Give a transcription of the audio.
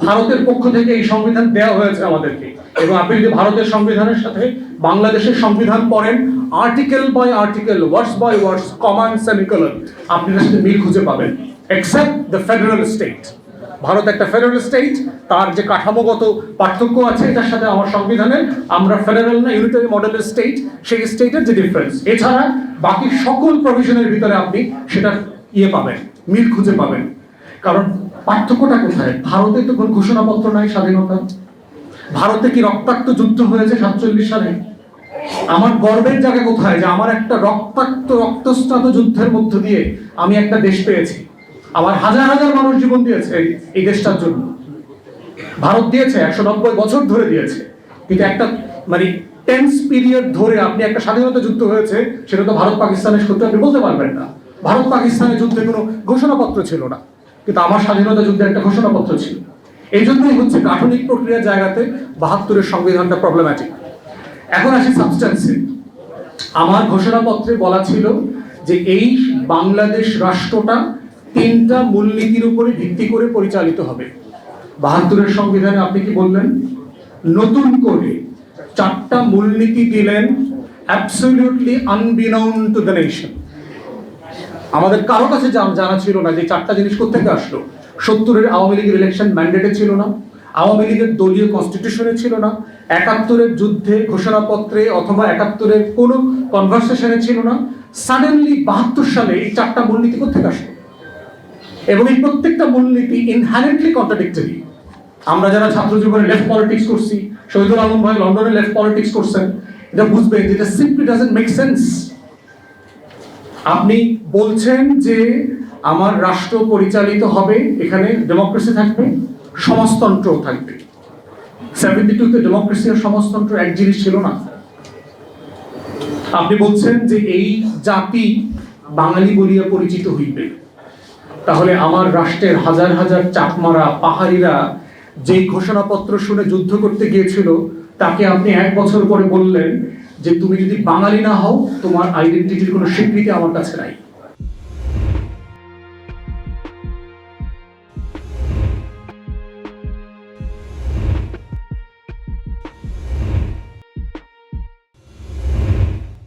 ভারতের পক্ষ থেকে এই সংবিধান দেওয়া হয়েছে আমাদেরকে, এবং আপনি যদি ভারতের সংবিধানের সাথে বাংলাদেশের সংবিধান পড়েন, article by article, words by words, comma and semicolon, আপনি তার সাথে মিল খুঁজে পাবেন, except the federal state. Bharat একটা ফেডারেল স্টেট, তার যে কাঠামোগত পার্থক্য আছে এটার সাথে আমার সংবিধানের, আমরা ফেডারেল না ইউনিটারি মডেলের স্টেট, সেই স্টেটের যে ডিফারেন্স, এছাড়া বাকি সকল প্রভিশনের ভিতরে আপনি সেটা পাবেন, মিল খুঁজে পাবেন। কারণ পার্থক্যটা কোথায়? ভারতে তো কোনো ঘোষণাপত্র নাই স্বাধীনতা। ভারতে কি রক্তাক্ত যুদ্ধ হয়েছে 47 সালে? আমার গর্বের জায়গা কোথায় যে আমার একটা রক্তস্নাত যুদ্ধের মধ্য দিয়ে আমি একটা দেশ পেয়েছি। আমার হাজার হাজার মানুষ জীবন দিয়েছে এই দেশটার জন্য। ভারত দিয়েছে 190 বছর ধরে দিয়েছে, কিন্তু একটা মানে টেন্স পিরিয়ড ধরে আপনি একটা স্বাধীনতা যুদ্ধ হয়েছে, সেটা তো ভারত পাকিস্তানের সূত্রে আপনি বলতে পারবেন না। ভারত পাকিস্তানের যুদ্ধে কোনো ঘোষণাপত্র ছিল না, কিন্তু আমার স্বাধীনতা যুদ্ধে একটা ঘোষণাপত্র ছিল। এই জন্যই হচ্ছে গাঠনিক প্রক্রিয়ার জায়গাতে 72-এর সংবিধানটা প্রবলেম্যাটিক। এখন আসি সাবস্টেন্সে। আমার ঘোষণাপত্রে বলা ছিল যে এই বাংলাদেশ রাষ্ট্রটা 3টা মূলনীতির উপরে ভিত্তি করে পরিচালিত হবে। 72-এর সংবিধানে আপনি কি বললেন? নতুন করে 4টা মূলনীতি দিলেন, অ্যাবসলিউটলি আনবিনাউন টু দ্য নেশন। আমাদের কারো কাছে জানা ছিল না যে 4টা জিনিস কোত্থেকে আসলো। 70-এর আওয়ামী লীগের ইলেকশন ম্যান্ডেটে ছিল না, আওয়ামী লীগের দলীয় কনস্টিটিউশনে ছিল না, 71-এর যুদ্ধে ঘোষণাপত্রে অথবা 71-এর কোনো কনভারসেশনে ছিল না। সাডেনলি 72 সালে এই 4টা মূলনীতি কোত্থেকে আসলো, এবং এই প্রত্যেকটা মূলনীতি ইনহারেন্টলি কন্ট্রাডিক্টরি। আমরা যারা ছাত্র জীবনে লেফট পলিটিক্স করছি, শহীদুল আলম ভাই লন্ডনে লেফট পলিটিক্স করছেন, এটা বুঝবেন যে এটা সিম্পলি ডাজন্ট মেক সেন্স। আপনি বলছেন যে আমার রাষ্ট্র পরিচালিত হবে, এখানে ডেমোক্রেসি থাকবে, সমাজতন্ত্র থাকবে। 72-তে ডেমোক্রেসি আর সমাজতন্ত্র এক জিনিস ছিল না। আপনি বলছেন যে এই জাতি বাঙালি বলিয়া পরিচিত হইবে। তাহলে আমার রাষ্ট্রের হাজার হাজার চাকমারা পাহাড়িরা যেই ঘোষণাপত্র শুনে যুদ্ধ করতে গিয়েছিল, তাকে আপনি 1 বছর পরে বললেন যে তুমি যদি বাঙালি না হও, তোমার আইডেন্টিটির কোনো স্বীকৃতি আমার কাছে নাই।